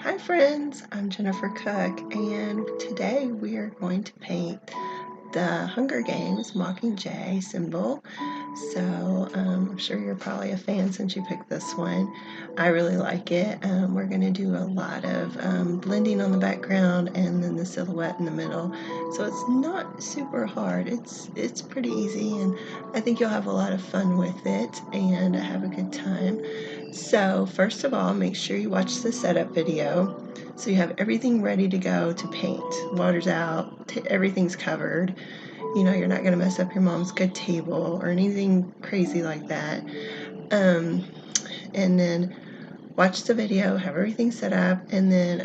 Hi friends, I'm Jennifer Cook, and today we are going to paint the Hunger Games Mockingjay symbol. So I'm sure you're probably a fan since you picked this one. I really like it. We're going to do a lot of blending on the background and then the silhouette in the middle. So it's not super hard. It's pretty easy, and I think you'll have a lot of fun with it and have a good time. So first of all, make sure you watch the setup video so you have everything ready to go to paint. Water's out, everything's covered. You know, you're not going to mess up your mom's good table or anything crazy like that. And then watch the video, have everything set up, and then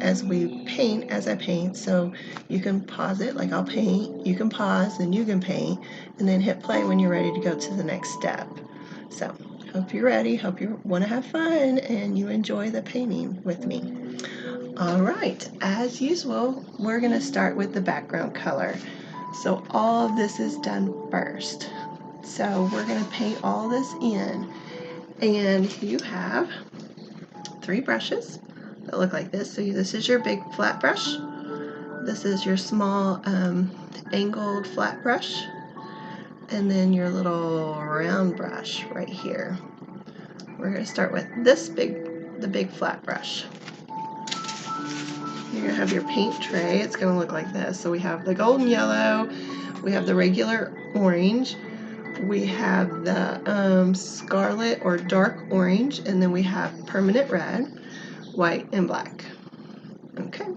as I paint, so you can pause it, like I'll paint, you can pause, and you can paint, and then hit play when you're ready to go to the next step. So, hope you're ready, hope you want to have fun, and you enjoy the painting with me. Alright, as usual, we're going to start with the background color. So all of this is done first. So we're going to paint all this in. And you have 3 brushes that look like this. So this is your big flat brush. This is your small angled flat brush. And then your little round brush right here. We're going to start with the big flat brush. You're going to have your paint tray. It's going to look like this. So we have the golden yellow, we have the regular orange, we have the scarlet or dark orange, and then we have permanent red, white, and black. Okay.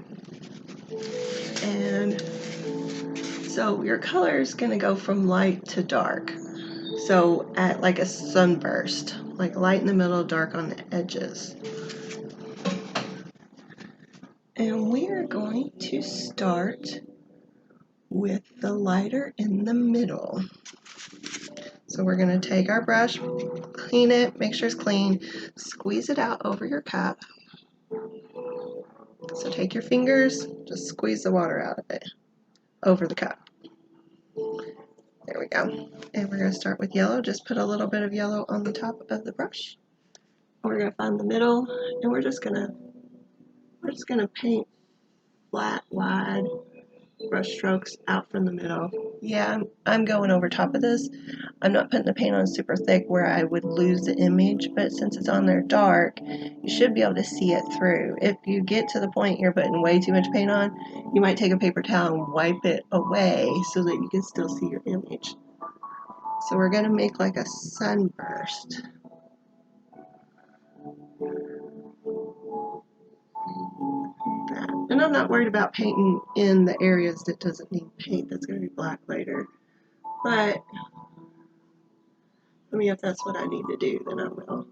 And so your color is going to go from light to dark. So at like a sunburst, like light in the middle, dark on the edges. And we are going to start with the lighter in the middle. So we're going to take our brush, clean it, make sure it's clean, squeeze it out over your cup. So take your fingers, just squeeze the water out of it, over the cup. There we go. And we're going to start with yellow. Just put a little bit of yellow on the top of the brush. We're going to find the middle, and we're just going to paint flat, wide brush strokes out from the middle. Yeah, I'm going over top of this. I'm not putting the paint on super thick where I would lose the image, but since it's on there dark, you should be able to see it through. If you get to the point you're putting way too much paint on, you might take a paper towel and wipe it away so that you can still see your image. So we're going to make like a sunburst. And I'm not worried about painting in the areas that doesn't need paint. That's going to be black later. But I mean, if that's what I need to do, then I will.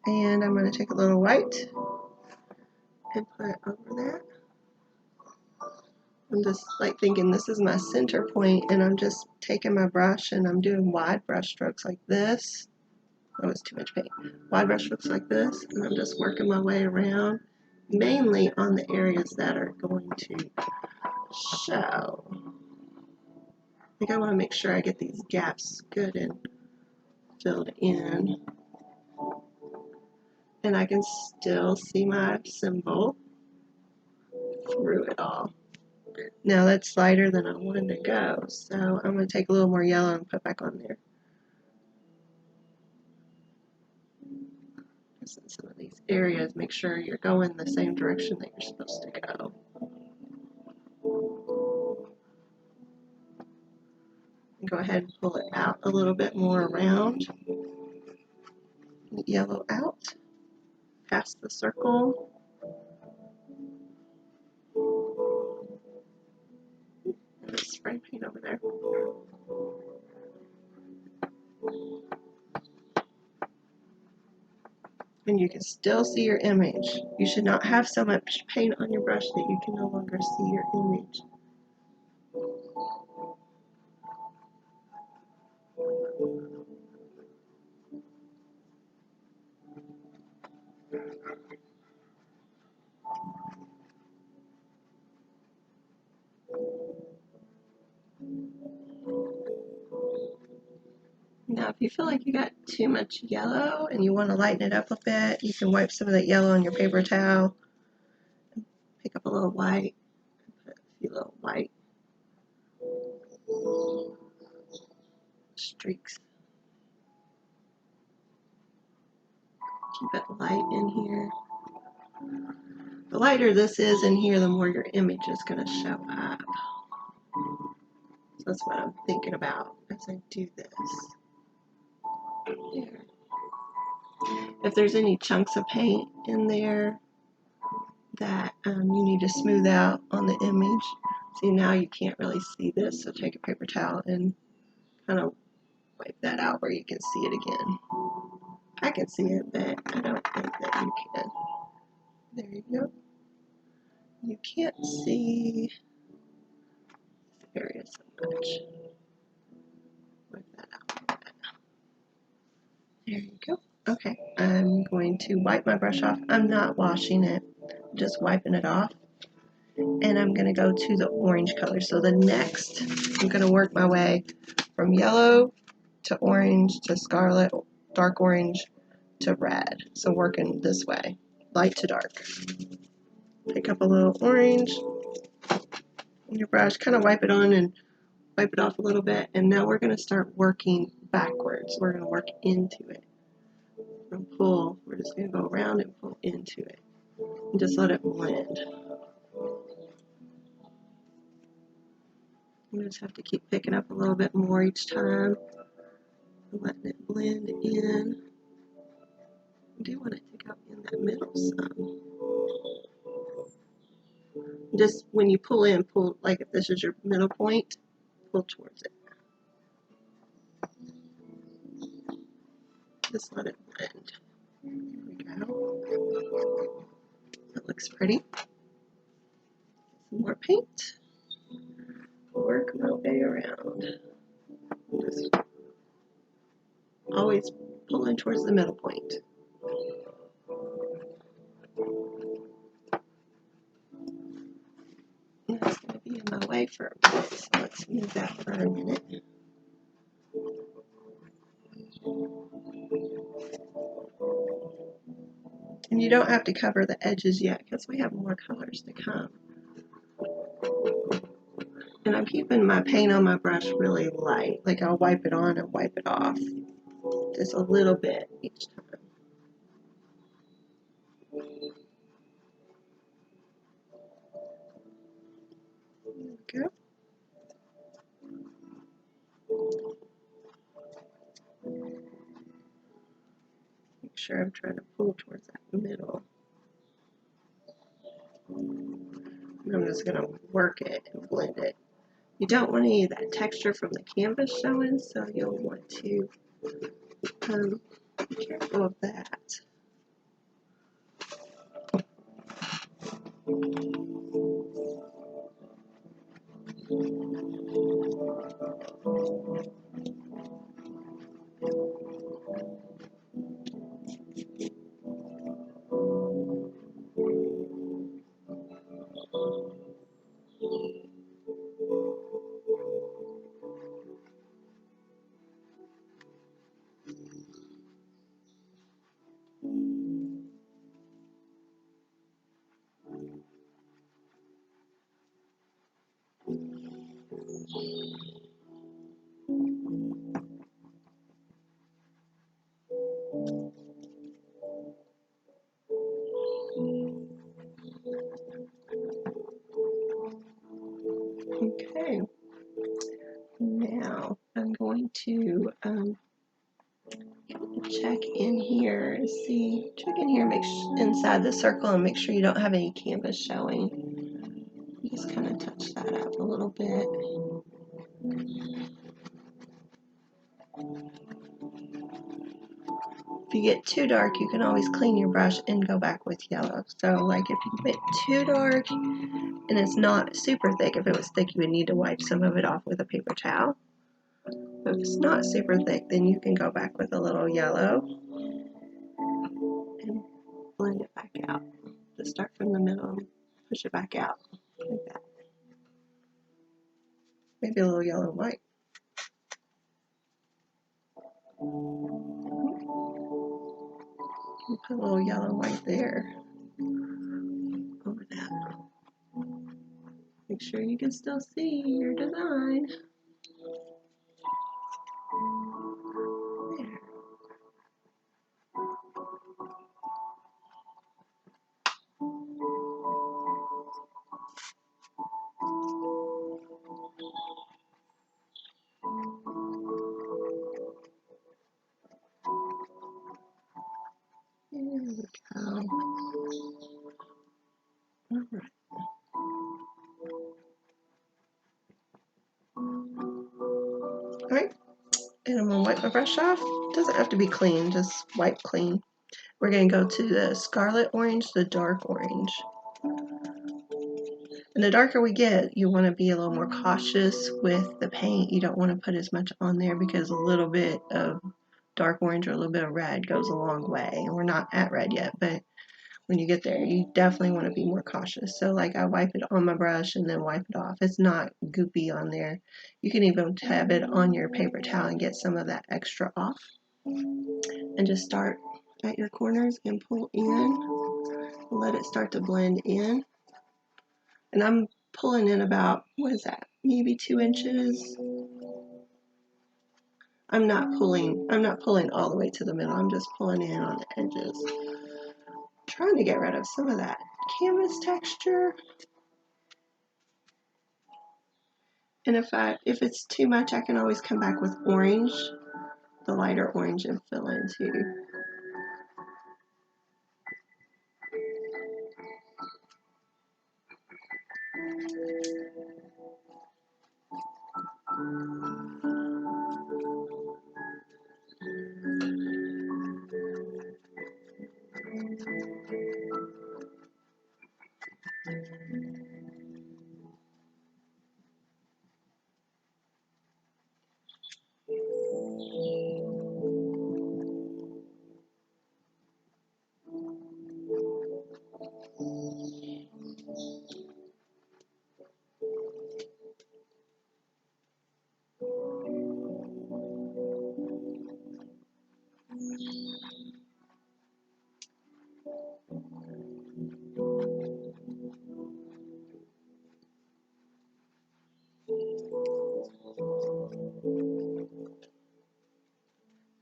And I'm going to take a little white and put it over that. I'm just like thinking this is my center point, and I'm just taking my brush and I'm doing wide brush strokes like this. Oh, it's too much paint. Wide brush strokes like this, and I'm just working my way around, mainly on the areas that are going to show. I think I want to make sure I get these gaps good and filled in. And I can still see my symbol through it all. Now that's lighter than I wanted to go, so I'm going to take a little more yellow and put back on there. Just in some of these areas, make sure you're going the same direction that you're supposed to go. And go ahead and pull it out a little bit more around. Yellow out, past the circle. And spray paint over there. And you can still see your image. You should not have so much paint on your brush that you can no longer see your image. you feel like you got too much yellow and you want to lighten it up a bit, you can wipe some of that yellow on your paper towel. Pick up a little white, put a few little white streaks. Keep it light in here. The lighter this is in here, the more your image is going to show up. So that's what I'm thinking about as I do this. There. If there's any chunks of paint in there that you need to smooth out on the image, see now you can't really see this, so take a paper towel and kind of wipe that out where you can see it again. I can see it, but I don't think that you can. There you go. You can't see this area so much. Wipe that out. There you go. Okay, I'm going to wipe my brush off. I'm not washing it, just wiping it off. And I'm going to go to the orange color. So the next, I'm going to work my way from yellow to orange to scarlet, dark orange to red. So working this way, light to dark. Pick up a little orange in your brush, kind of wipe it on and wipe it off a little bit. And now we're going to start working backwards. We're going to work into it. And pull, we're just going to go around and pull into it. And just let it blend. You just have to keep picking up a little bit more each time. Letting it blend in. I do want it to go in that middle some. Just when you pull in, pull, like if this is your middle point, pull towards it. Just let it blend. There we go. That looks pretty. Some more paint. Work my way around. Just always pull in towards the middle point. That's going to be in my way for a minute, so let's move that for a minute. And you don't have to cover the edges yet because we have more colors to come. And I'm keeping my paint on my brush really light. Like I'll wipe it on and wipe it off. Just a little bit each time. There we go. Make sure I'm trying to pull towards that middle. And I'm just going to work it and blend it. You don't want any of that texture from the canvas showing, so you'll want to be careful of that. Okay, now I'm going to check in here, see, check in here, make inside the circle and make sure you don't have any canvas showing. Just kind of touch that up a little bit. If you get too dark, you can always clean your brush and go back with yellow. So like if you get too dark and it's not super thick, if it was thick you would need to wipe some of it off with a paper towel. But if it's not super thick, then you can go back with a little yellow and blend it back out. Just start from the middle and push it back out like that. Maybe a little yellow and white. Put a little yellow white there over that. Make sure you can still see your design. There. There we go. All right. All right. And I'm gonna wipe my brush off. Doesn't have to be clean, just wipe clean. We're gonna go to the scarlet orange, the dark orange. And the darker we get, you want to be a little more cautious with the paint. You don't want to put as much on there because a little bit of dark orange or a little bit of red goes a long way. And we're not at red yet, but when you get there, you definitely want to be more cautious. So like I wipe it on my brush and then wipe it off. It's not goopy on there. You can even tab it on your paper towel and get some of that extra off. And just start at your corners and pull in. Let it start to blend in. And I'm pulling in about, what is that, maybe 2 inches. I'm not pulling all the way to the middle. I'm just pulling in on the edges. Trying to get rid of some of that canvas texture. And if it's too much, I can always come back with orange, the lighter orange, and fill in too.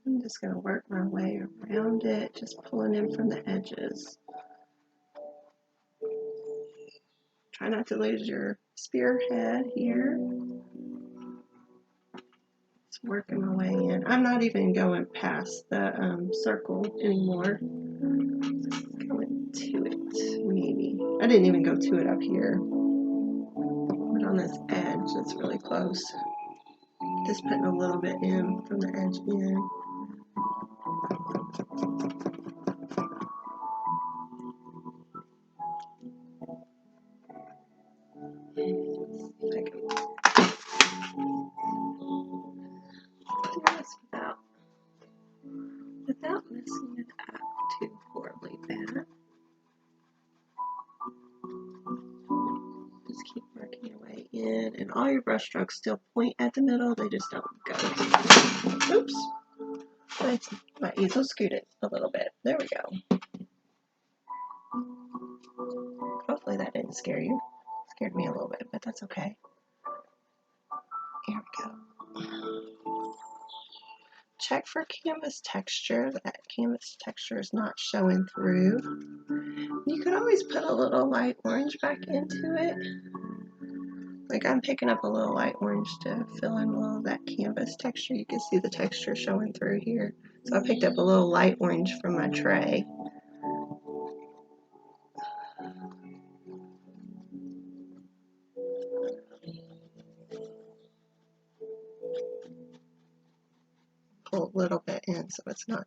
I'm just going to work my way around it, just pulling in from the edges. Try not to lose your spearhead here. Just working my way in. I'm not even going past the circle anymore. Just going to it, maybe. I didn't even go to it up here. But on this edge, it's really close. Just putting a little bit in from the edge in. Without messing it up too horribly bad. Just keep working your way in, and all your brush strokes still point at the middle, they just don't go. Oops. My easel scooted a little bit. There we go. Hopefully that didn't scare you. It scared me a little bit, but that's okay. Here we go. Check for canvas texture. That canvas texture is not showing through. You could always put a little light orange back into it. Like I'm picking up a little light orange to fill in a little of that canvas texture. You can see the texture showing through here. So I picked up a little light orange from my tray. Pull a little bit in so it's not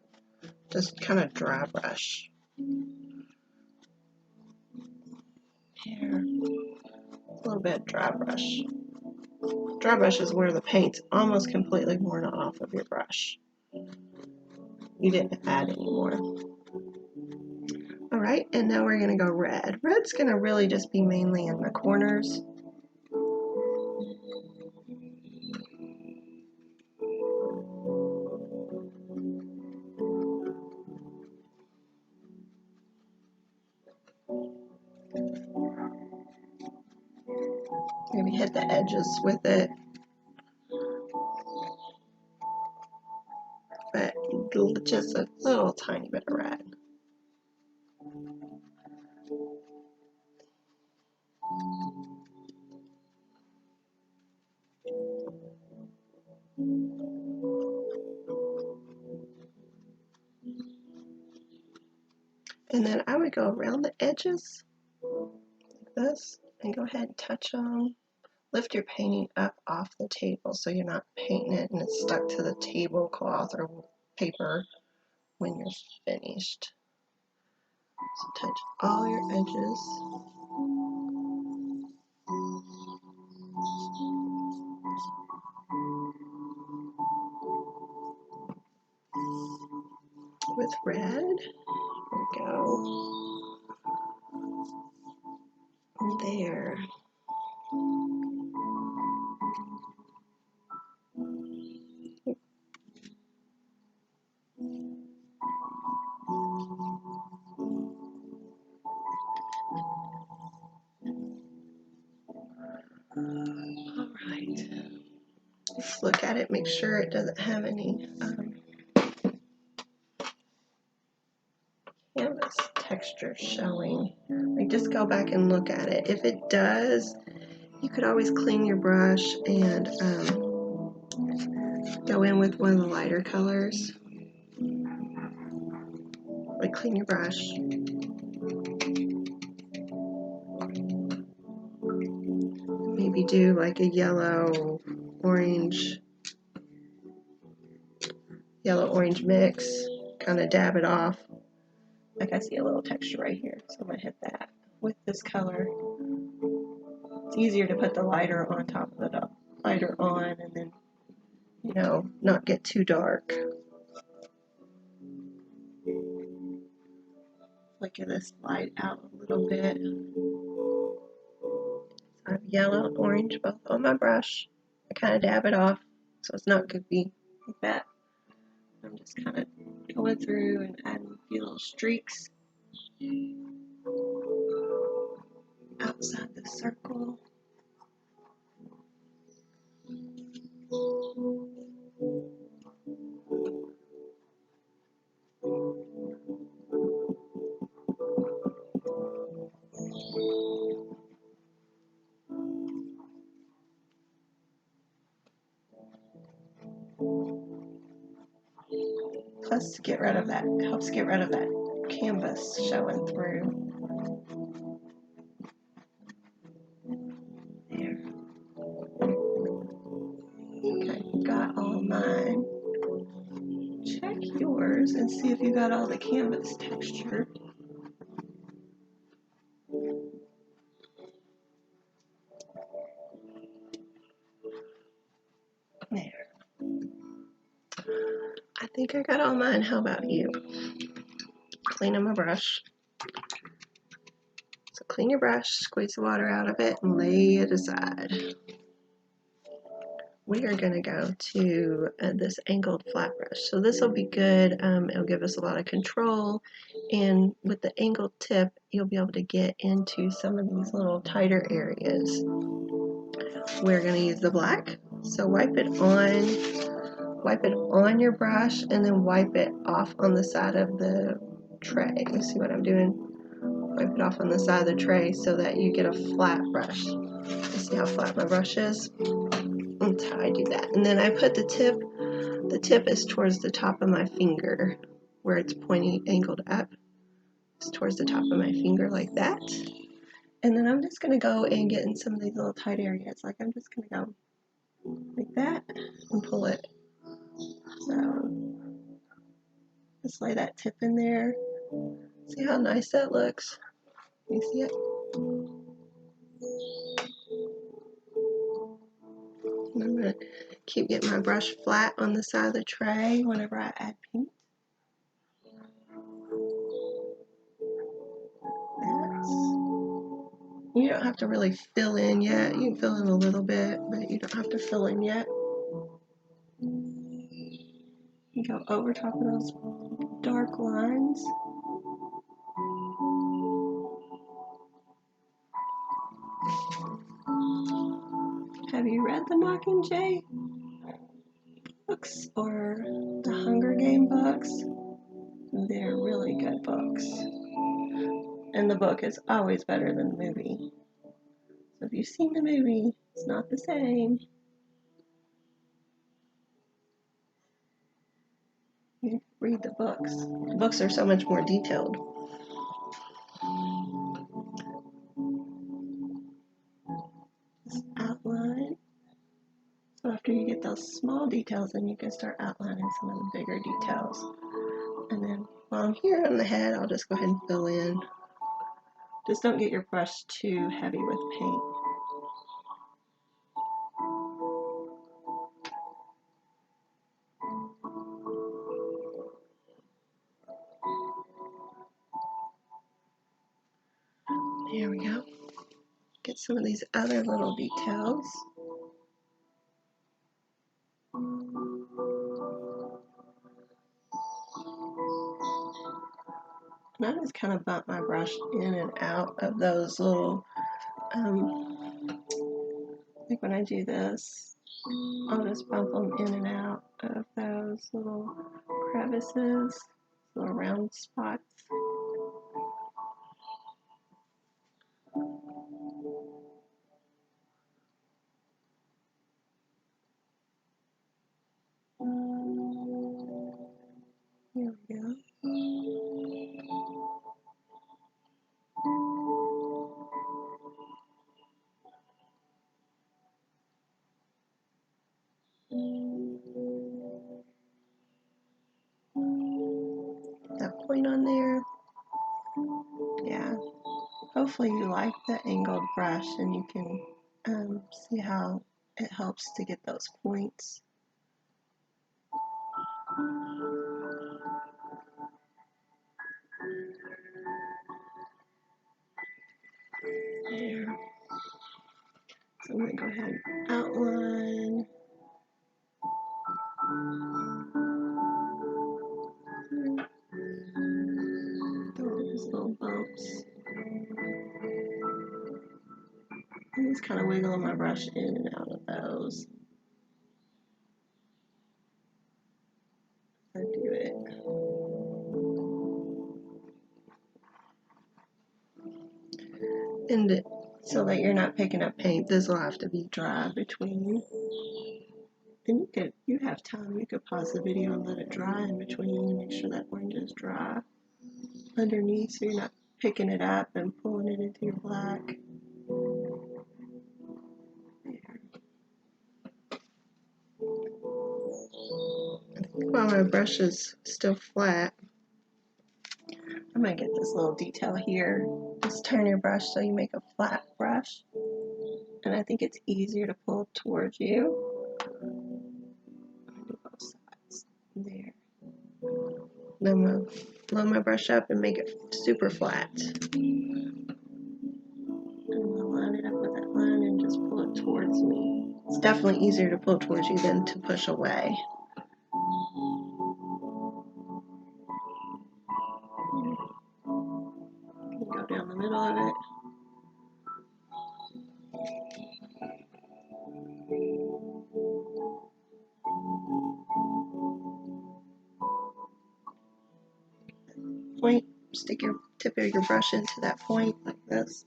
just kind of dry brush. Here, a little bit dry brush. Dry brush is where the paint's almost completely worn off of your brush. You didn't add any more. All right, and now we're gonna go red. Red's gonna really just be mainly in the corners. Maybe hit the edges with it. But just a little tiny bit of red. And then I would go around the edges like this and go ahead and touch them. Lift your painting up off the table so you're not painting it and it's stuck to the tablecloth or paper when you're finished. So touch all your edges. With red, there we go. There. All right. Let's look at it, make sure it doesn't have any canvas texture showing. Like, just go back and look at it. If it does, you could always clean your brush and go in with one of the lighter colors. Like, clean your brush. Maybe do like a yellow orange mix. Kind of dab it off. Like, I see a little texture right here, so I'm gonna hit that with this color. It's easier to put the lighter on top of the lighter on, and then, you know, not get too dark. Flicker this light out a little bit. I have yellow and orange both on my brush. I kind of dab it off so it's not goopy like that. I'm just kind of going through and adding a few little streaks outside the circle. Plus, get rid of that, helps get rid of that canvas showing through. There. Okay, got all mine. Check yours and see if you got all the canvas texture. There. I think I got all mine. How about you? Cleaning my brush. So clean your brush, squeeze the water out of it, and lay it aside. We are going to go to this angled flat brush. So this will be good. It'll give us a lot of control. And with the angled tip, you'll be able to get into some of these little tighter areas. We're going to use the black. So wipe it on your brush and then wipe it off on the side of the tray. You see what I'm doing? Wipe it off on the side of the tray so that you get a flat brush. You see how flat my brush is? That's how I do that. And then I put the tip is towards the top of my finger, where it's pointy, angled up. It's towards the top of my finger like that. And then I'm just gonna go and get in some of these little tight areas. Like, I'm just gonna go like that and pull it. So just lay that tip in there. See how nice that looks? You see it? And I'm going to keep getting my brush flat on the side of the tray whenever I add paint. You don't have to really fill in yet. You can fill in a little bit, but you don't have to fill in yet. You go over top of those dark lines. Have you read the Mockingjay books or the Hunger Game books? They're really good books. And the book is always better than the movie. So if you've seen the movie, it's not the same. You read the books. The books are so much more detailed. Just outline. So after you get those small details, then you can start outlining some of the bigger details. And then while I'm here on the head, I'll just go ahead and fill in. Just don't get your brush too heavy with paint. There we go. Get some of these other little details. And I just kind of bump my brush in and out of those little, like when I do this, I'll just bump them in and out of those little crevices, little round spots. Here we go. That point on there. Yeah. Hopefully you like the angled brush and you can see how it helps to get those points. There. So I'm going to go ahead and outline. Those little bumps. I'm just kind of wiggling my brush in and out of those. I do it. And so that you're not picking up paint, this will have to be dry between. And you have time, you could pause the video and let it dry in between, make sure that orange is dry underneath so you're not picking it up and pulling it into your black. There. I think while my brush is still flat, I'm going to get this little detail here. Just turn your brush so you make a flat brush. And I think it's easier to pull towards you. Do both sides. There. Then I'm going to blow my brush up and make it super flat. And I'll line it up with that line and just pull it towards me. It's definitely easier to pull towards you than to push away. Go down the middle of it. Point, stick your tip of your brush into that point like this.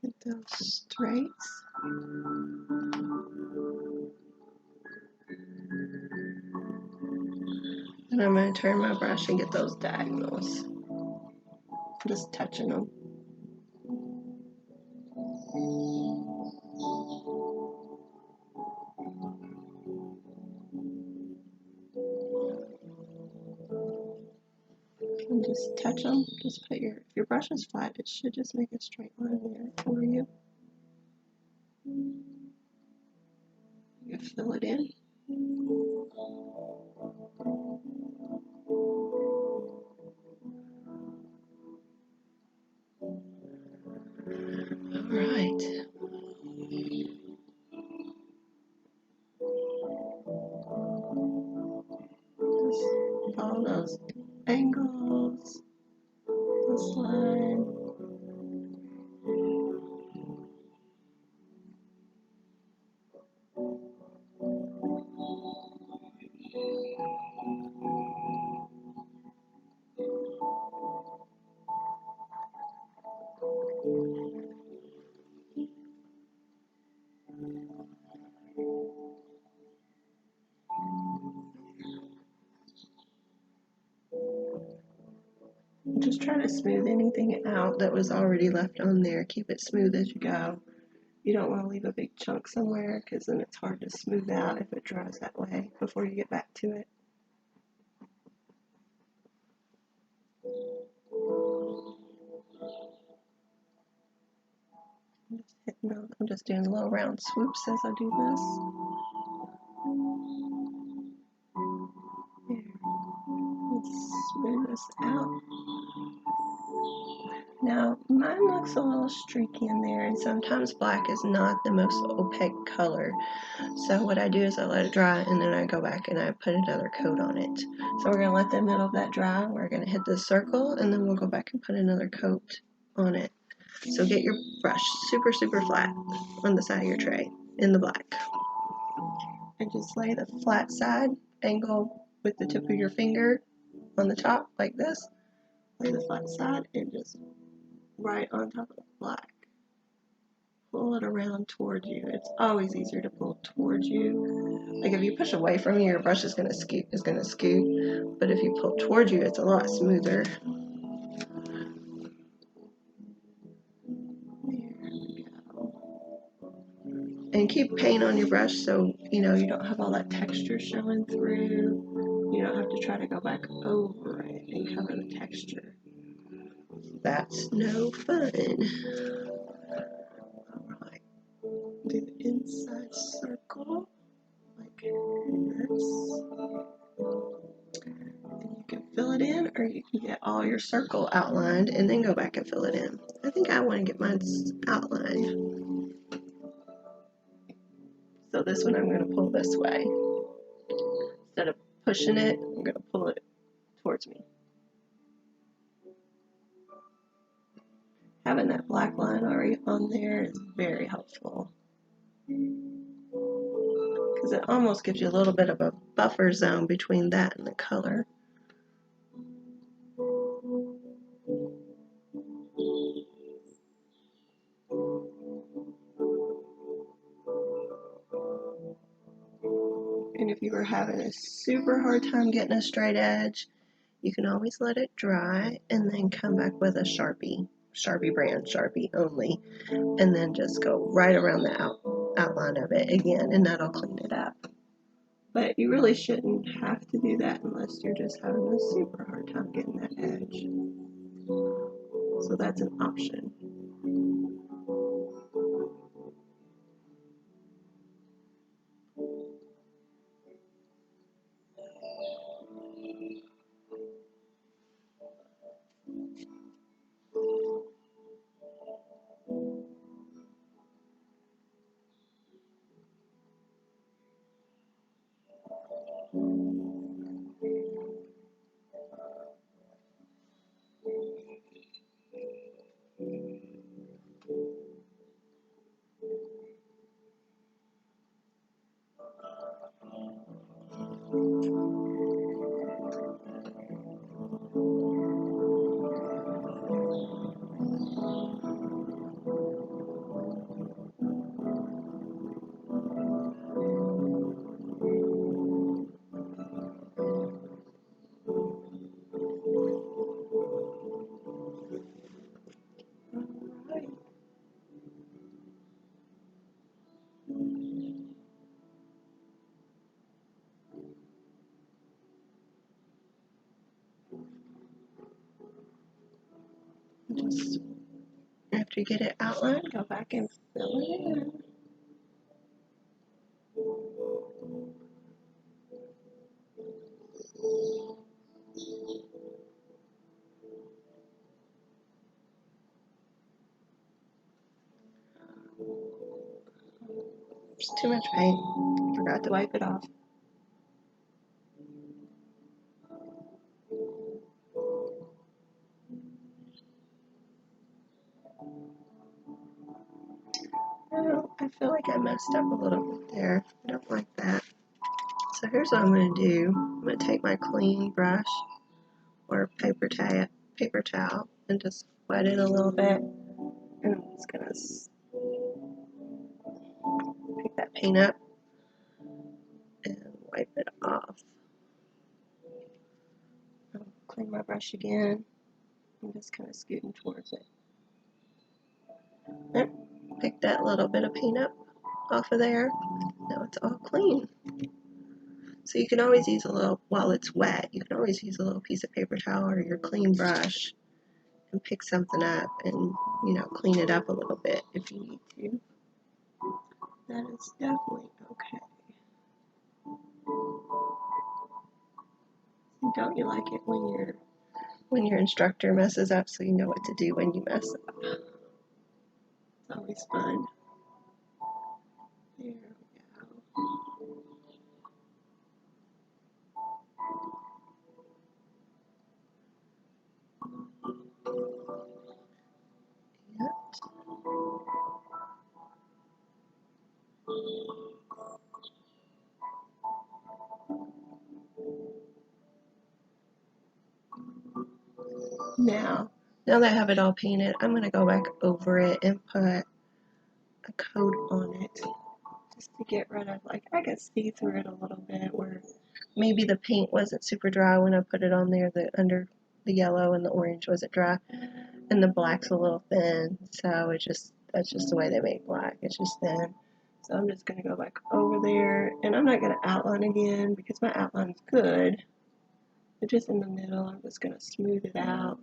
Get those straights. And I'm going to turn my brush and get those diagonals. Just touching them. And just touch them. Just put if your brush is flat, it should just make a straight line there for you. You fill it in. Follow those angles, this line. Just try to smooth anything out that was already left on there. Keep it smooth as you go. You don't want to leave a big chunk somewhere because then it's hard to smooth out if it dries that way before you get back to it. I'm just doing little round swoops as I do this. There. Let's smooth this out. Now, mine looks a little streaky in there, and sometimes black is not the most opaque color. So what I do is I let it dry, and then I go back and I put another coat on it. So we're going to let the middle of that dry. We're going to hit the circle, and then we'll go back and put another coat on it. So get your brush super, super flat on the side of your tray in the black. And just lay the flat side, angle with the tip of your finger on the top like this. Lay the flat side and just right on top of the black. Pull it around towards you. It's always easier to pull towards you. Like if you push away from you, your brush is gonna scoot. But if you pull towards you, it's a lot smoother. There we go. And keep paint on your brush so you don't have all that texture showing through. You don't have to try to go back over it and cover the texture. That's no fun. Alright, do the inside circle like this. And you can fill it in, or you can get all your circle outlined and then go back and fill it in. I think I want to get mine outlined. So this one I'm going to pull this way. Instead of pushing it, I'm going to pull it towards me. Having that black line already on there is very helpful, because it almost gives you a little bit of a buffer zone between that and the color. And if you were having a super hard time getting a straight edge, you can always let it dry and then come back with a Sharpie brand, Sharpie only, and then just go right around the outline of it again, and that'll clean it up. But you really shouldn't have to do that unless you're just having a super hard time getting that edge. So that's an option. Just after you get it outlined, go back and fill it in. It's too much paint. Forgot to wipe it off. Oh, I feel like I messed up a little bit there. I don't like that. So here's what I'm going to do. I'm going to take my clean brush or paper towel and just wet it a little bit. And I'm just going to pick that paint up and wipe it off. I'll clean my brush again. I'm just kind of scooting towards it. There, pick that little bit of paint up off of there. Now it's all clean. So you can always use a little, while it's wet, you can always use a little piece of paper towel or your clean brush and pick something up and, you know, clean it up a little bit if you need to. That is definitely okay. And don't you like it when your instructor messes up so you know what to do when you mess up? It's always fun. There we go. Yep. Now that I have it all painted, I'm going to go back over it and put a coat on it just to get rid of, like, I could see through it a little bit where maybe the paint wasn't super dry when I put it on there, under the yellow and the orange wasn't dry, and the black's a little thin, so that's just the way they make black, it's just thin. So I'm just going to go back over there, and I'm not going to outline again because my outline's good, but just in the middle I'm just going to smooth it out,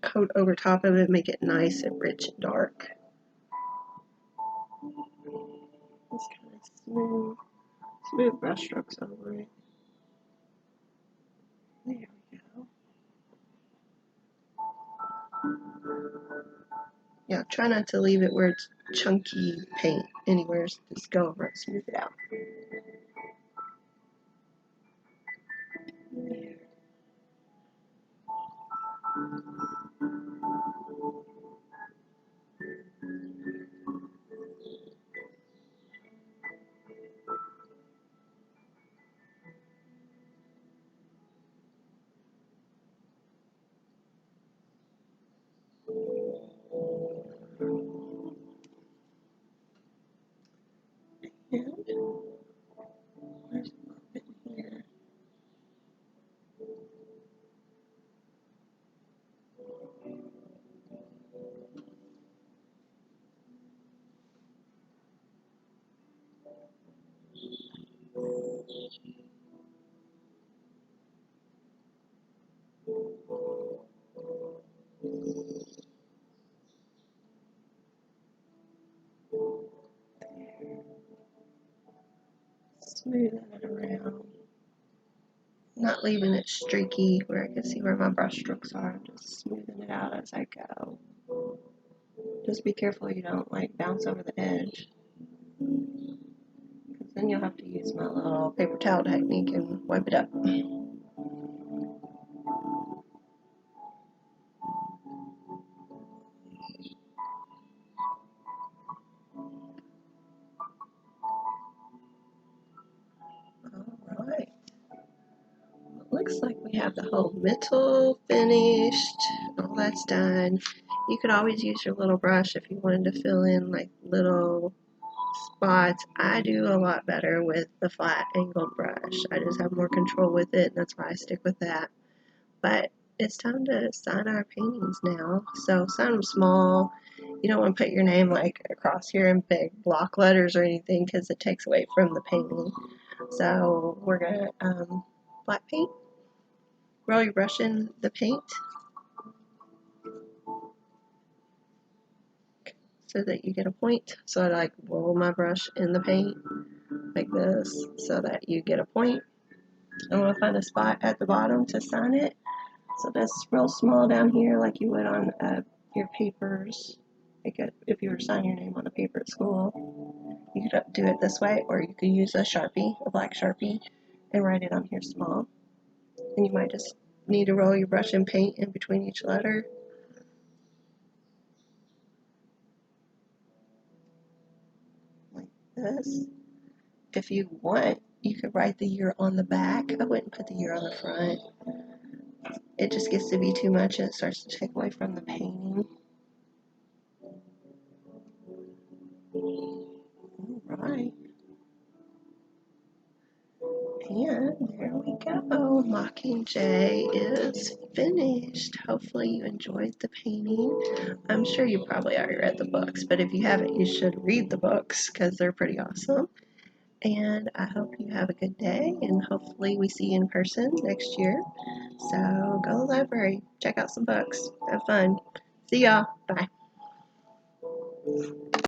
coat over top of it, make it nice and rich and dark. Just kind of smooth brush strokes over it. There we go. Yeah, try not to leave it where it's chunky paint anywhere. Just go over it, smooth it out. There. And there's a little bit here. Smoothing it around. Not leaving it streaky where I can see where my brush strokes are. I'm just smoothing it out as I go. Just be careful you don't like bounce over the edge, because then you'll have to use my little paper towel technique and wipe it up. Alright. Looks like we have the whole middle finished. All that's done. You could always use your little brush if you wanted to fill in like little spots. I do a lot better with the flat angled brush. I just have more control with it, and that's why I stick with that. But it's time to sign our paintings now. So sign them small. You don't want to put your name like across here in big block letters or anything because it takes away from the painting. So we're gonna black paint. Roll your brush in the paint so that you get a point. So I like roll my brush in the paint like this so that you get a point. I'm going to find a spot at the bottom to sign it. So that's real small down here like you would on your papers. Like if you were signing your name on a paper at school, you could do it this way, or you could use a Sharpie, a black Sharpie, and write it on here small. And you might just need to roll your brush in paint in between each letter. this. If you want, you could write the year on the back. I wouldn't put the year on the front. It just gets to be too much and it starts to take away from the painting. All right. And there we go. Mockingjay is finished. Hopefully you enjoyed the painting. I'm sure you probably already read the books, but if you haven't, you should read the books because they're pretty awesome. And I hope you have a good day, and hopefully we see you in person next year. So go to the library, check out some books, have fun. See y'all. Bye.